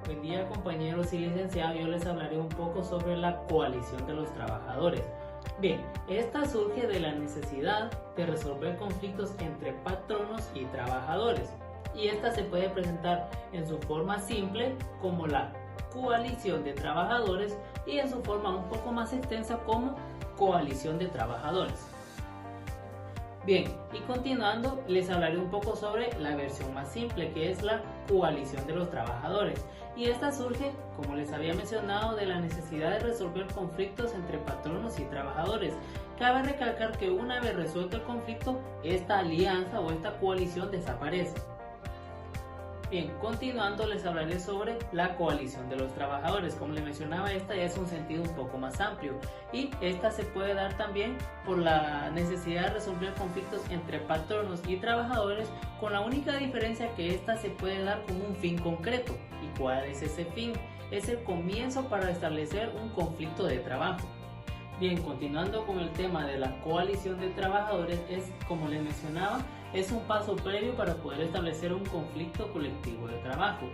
Buen día compañeros y licenciados, yo les hablaré un poco sobre la coalición de los trabajadores. Bien, esta surge de la necesidad de resolver conflictos entre patronos y trabajadores, y esta se puede presentar en su forma simple como la coalición de trabajadores y en su forma un poco más extensa como coalición de trabajadores. Bien, y continuando les hablaré un poco sobre la versión más simple, que es la coalición de los trabajadores, y esta surge, como les había mencionado, de la necesidad de resolver conflictos entre patronos y trabajadores. Cabe recalcar que una vez resuelto el conflicto, esta alianza o esta coalición desaparece. Bien, continuando les hablaré sobre la coalición de los trabajadores. Como les mencionaba, esta ya es un sentido un poco más amplio y esta se puede dar también por la necesidad de resolver conflictos entre patronos y trabajadores, con la única diferencia que esta se puede dar con un fin concreto. ¿Y cuál es ese fin? Es el comienzo para establecer un conflicto de trabajo. Bien, continuando con el tema de la coalición de trabajadores, como les mencionaba, es un paso previo para poder establecer un conflicto colectivo de trabajo.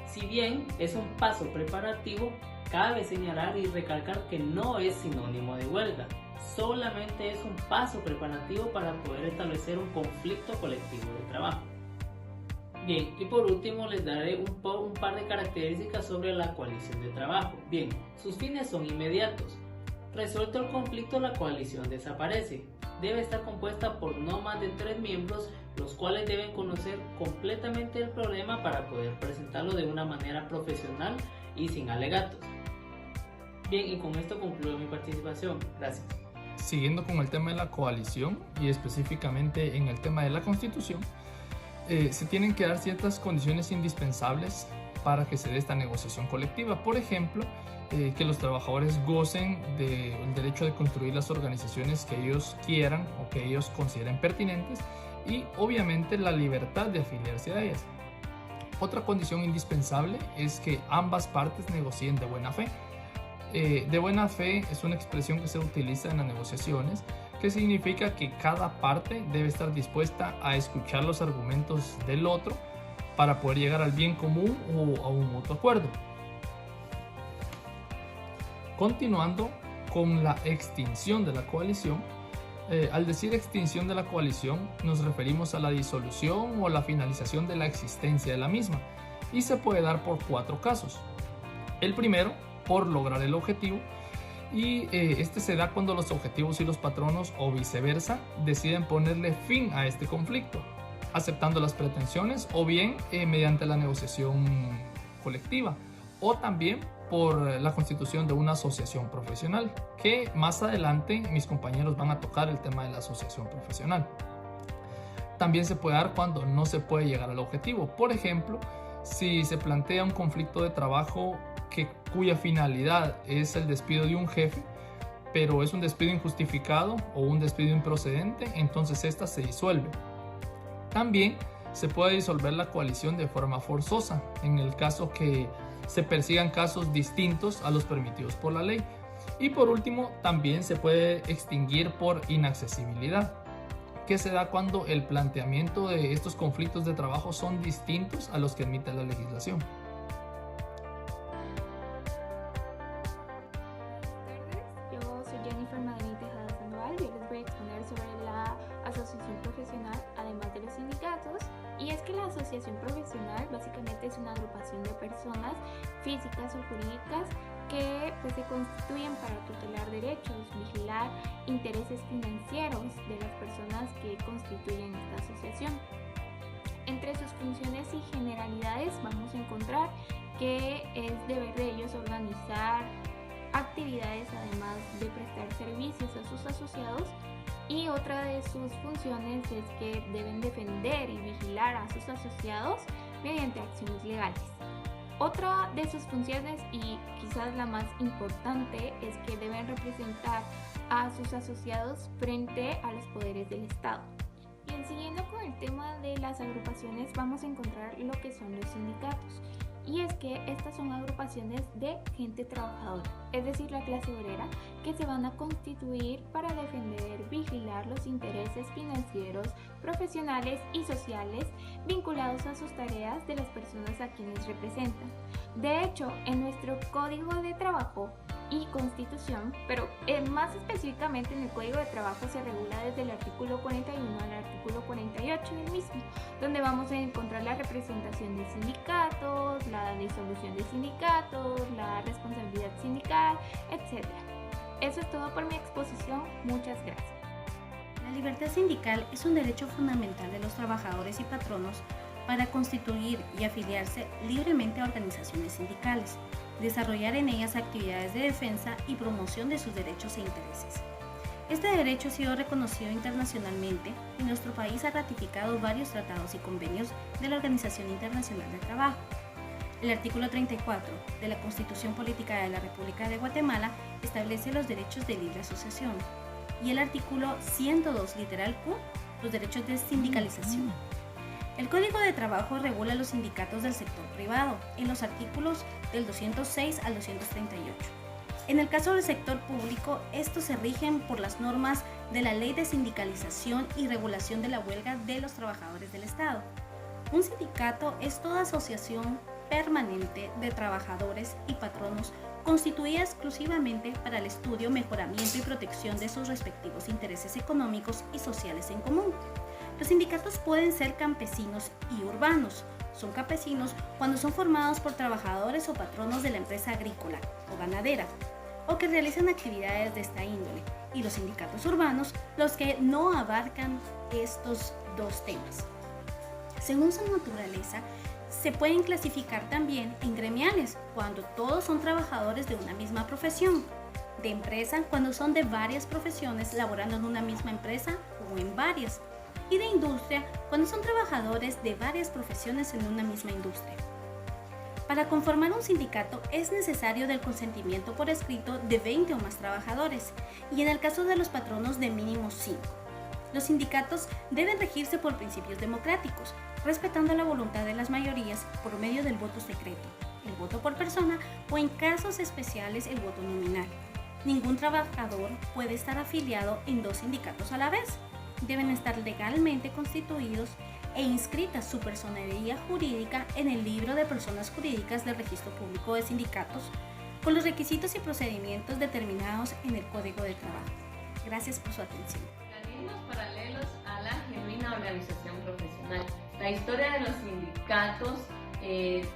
Si bien es un paso preparativo, cabe señalar y recalcar que no es sinónimo de huelga, solamente es un paso preparativo para poder establecer un conflicto colectivo de trabajo. Bien, y por último les daré un par de características sobre la coalición de trabajo. Bien, sus fines son inmediatos. Resuelto el conflicto, la coalición desaparece. Debe estar compuesta por no más de 3 miembros, los cuales deben conocer completamente el problema para poder presentarlo de una manera profesional y sin alegatos. Bien, y con esto concluyo mi participación. Gracias. Siguiendo con el tema de la coalición y específicamente en el tema de la Constitución, se tienen que dar ciertas condiciones indispensables para que se dé esta negociación colectiva. Por ejemplo, que los trabajadores gocen del derecho de construir las organizaciones que ellos quieran o que ellos consideren pertinentes, y obviamente la libertad de afiliarse a ellas. Otra condición indispensable es que ambas partes negocien de buena fe. De buena fe es una expresión que se utiliza en las negociaciones, que significa que cada parte debe estar dispuesta a escuchar los argumentos del otro para poder llegar al bien común o a un mutuo acuerdo. Continuando con la extinción de la coalición, al decir extinción de la coalición nos referimos a la disolución o la finalización de la existencia de la misma, y se puede dar por 4 casos. El primero, por lograr el objetivo, y este se da cuando los objetivos y los patronos o viceversa deciden ponerle fin a este conflicto, aceptando las pretensiones o bien mediante la negociación colectiva, o también por la constitución de una asociación profesional, que más adelante mis compañeros van a tocar el tema de la asociación profesional. También se puede dar cuando no se puede llegar al objetivo. Por ejemplo, si se plantea un conflicto de trabajo cuya finalidad es el despido de un jefe, pero es un despido injustificado o un despido improcedente, entonces esta se disuelve. También se puede disolver la coalición de forma forzosa, en el caso que se persigan casos distintos a los permitidos por la ley. Y por último, también se puede extinguir por inaccesibilidad, que se da cuando el planteamiento de estos conflictos de trabajo son distintos a los que admite la legislación. Y es que la asociación profesional básicamente es una agrupación de personas físicas o jurídicas que se constituyen para tutelar derechos, vigilar intereses financieros de las personas que constituyen esta asociación. Entre sus funciones y generalidades vamos a encontrar que es deber de ellos organizar actividades además de prestar servicios a sus asociados, y otra de sus funciones es que deben defender y vigilar a sus asociados mediante acciones legales. Otra de sus funciones, y quizás la más importante, es que deben representar a sus asociados frente a los poderes del Estado. Bien, siguiendo con el tema de las agrupaciones, vamos a encontrar lo que son los sindicatos. y es que estas son agrupaciones de gente trabajadora, es decir, la clase obrera, que se van a constituir para defender, vigilar los intereses financieros, profesionales y sociales vinculados a sus tareas de las personas a quienes representan. De hecho, en nuestro Código de Trabajo y Constitución, pero más específicamente en el Código de Trabajo se regula desde el artículo 41 al artículo 48 del mismo, donde vamos a encontrar la representación de sindicatos, la disolución de sindicatos, la responsabilidad sindical, etc. Eso es todo por mi exposición. Muchas gracias. La libertad sindical es un derecho fundamental de los trabajadores y patronos para constituir y afiliarse libremente a organizaciones sindicales, desarrollar en ellas actividades de defensa y promoción de sus derechos e intereses. Este derecho ha sido reconocido internacionalmente y nuestro país ha ratificado varios tratados y convenios de la Organización Internacional del Trabajo. El artículo 34 de la Constitución Política de la República de Guatemala establece los derechos de libre asociación y el artículo 102, literal Q, los derechos de sindicalización. El Código de Trabajo regula los sindicatos del sector privado en los artículos del 206 al 238. En el caso del sector público, estos se rigen por las normas de la Ley de Sindicalización y Regulación de la Huelga de los Trabajadores del Estado. Un sindicato es toda asociación permanente de trabajadores y patronos constituida exclusivamente para el estudio, mejoramiento y protección de sus respectivos intereses económicos y sociales en común. Los sindicatos pueden ser campesinos y urbanos. Son campesinos cuando son formados por trabajadores o patronos de la empresa agrícola o ganadera, o que realizan actividades de esta índole, y los sindicatos urbanos, los que no abarcan estos dos temas. Según su naturaleza, se pueden clasificar también en gremiales, cuando todos son trabajadores de una misma profesión, de empresa, cuando son de varias profesiones laborando en una misma empresa o en varias, y de industria, cuando son trabajadores de varias profesiones en una misma industria. Para conformar un sindicato es necesario del consentimiento por escrito de 20 o más trabajadores, y en el caso de los patronos de mínimo 5. Los sindicatos deben regirse por principios democráticos, respetando la voluntad de las mayorías por medio del voto secreto, el voto por persona o en casos especiales el voto nominal. Ningún trabajador puede estar afiliado en dos sindicatos a la vez. Deben estar legalmente constituidos e inscritas su personería jurídica en el libro de personas jurídicas del Registro Público de Sindicatos, con los requisitos y procedimientos determinados en el Código de Trabajo. Gracias por su atención. Mecanismos paralelos a la genuina organización profesional. La historia de los sindicatos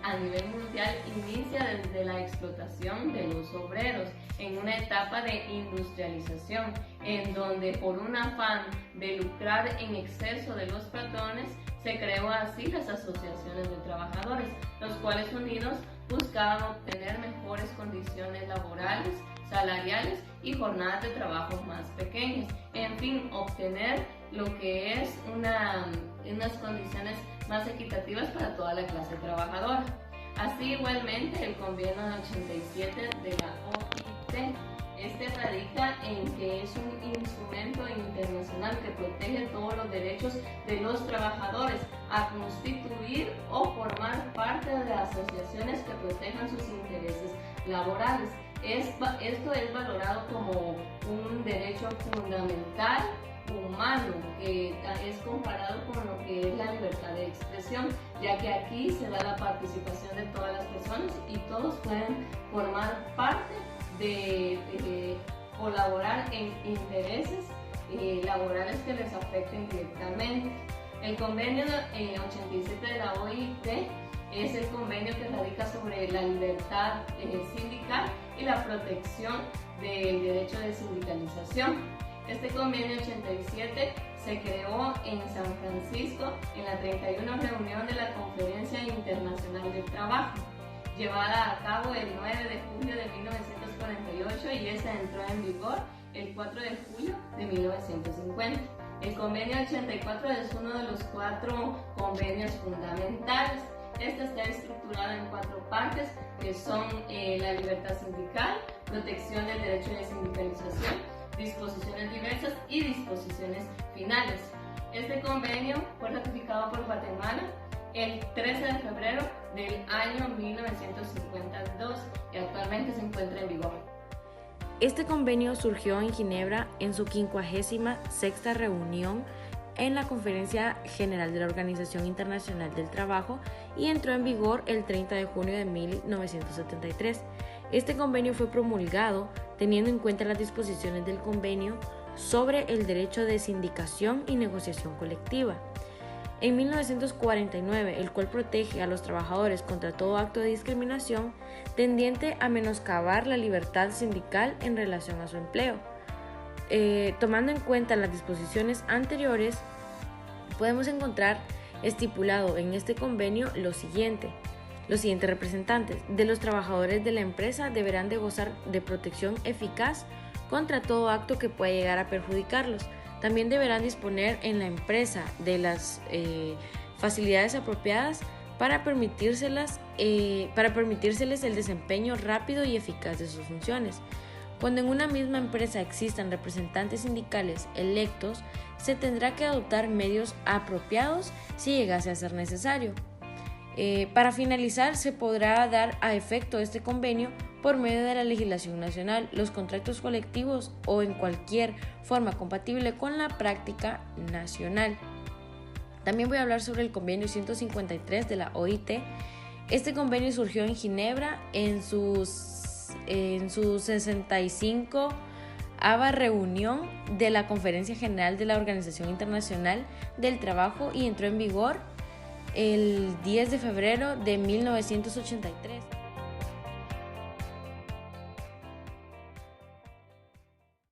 a nivel mundial inicia desde la explotación de los obreros en una etapa de industrialización, en donde por un afán de lucrar en exceso de los patrones, se creó así las asociaciones de trabajadores, los cuales unidos buscaban obtener mejores condiciones laborales, salariales y jornadas de trabajo más pequeñas, en fin, obtener lo que es unas condiciones más equitativas para toda la clase trabajadora. Así igualmente el convenio 87 de la OIT, este radica en que es un instrumento internacional que protege todos los derechos de los trabajadores a constituir o formar parte de asociaciones que protejan sus intereses laborales. Esto es valorado como un derecho fundamental humano, que es comparado con lo que es la libertad de expresión, ya que aquí se da la participación de todas las personas y todos pueden formar parte de colaborar en intereses laborales que les afecten directamente. El convenio 87 de la OIT es el convenio que radica sobre la libertad sindical y la protección del derecho de sindicalización. Este convenio 87 se creó en San Francisco en la 31 reunión de la Conferencia Internacional del Trabajo, llevada a cabo el 9 de julio de 1948 y esa entró en vigor el 4 de julio de 1950. El convenio 84 es uno de los 4 convenios fundamentales. Este está estructurado en 4 partes, que son la libertad sindical, protección del derecho de sindicalización, disposiciones diversas y disposiciones finales. Este convenio fue ratificado por Guatemala el 13 de febrero del año 1952 y actualmente se encuentra en vigor. Este convenio surgió en Ginebra en su 56ª reunión en la Conferencia General de la Organización Internacional del Trabajo y entró en vigor el 30 de junio de 1973. Este convenio fue promulgado teniendo en cuenta las disposiciones del convenio sobre el derecho de sindicación y negociación colectiva. En 1949, el cual protege a los trabajadores contra todo acto de discriminación tendiente a menoscabar la libertad sindical en relación a su empleo. Tomando en cuenta las disposiciones anteriores, podemos encontrar estipulado en este convenio lo siguiente. Los siguientes representantes de los trabajadores de la empresa deberán de gozar de protección eficaz contra todo acto que pueda llegar a perjudicarlos. También deberán disponer en la empresa de las facilidades apropiadas para permitírseles el desempeño rápido y eficaz de sus funciones. Cuando en una misma empresa existan representantes sindicales electos, se tendrá que adoptar medios apropiados si llegase a ser necesario. Para finalizar, se podrá dar a efecto este convenio por medio de la legislación nacional, los contratos colectivos o en cualquier forma compatible con la práctica nacional. También voy a hablar sobre el convenio 153 de la OIT. Este convenio surgió en Ginebra en su 65ª reunión de la Conferencia General de la Organización Internacional del Trabajo y entró en vigor el 10 de febrero de 1983.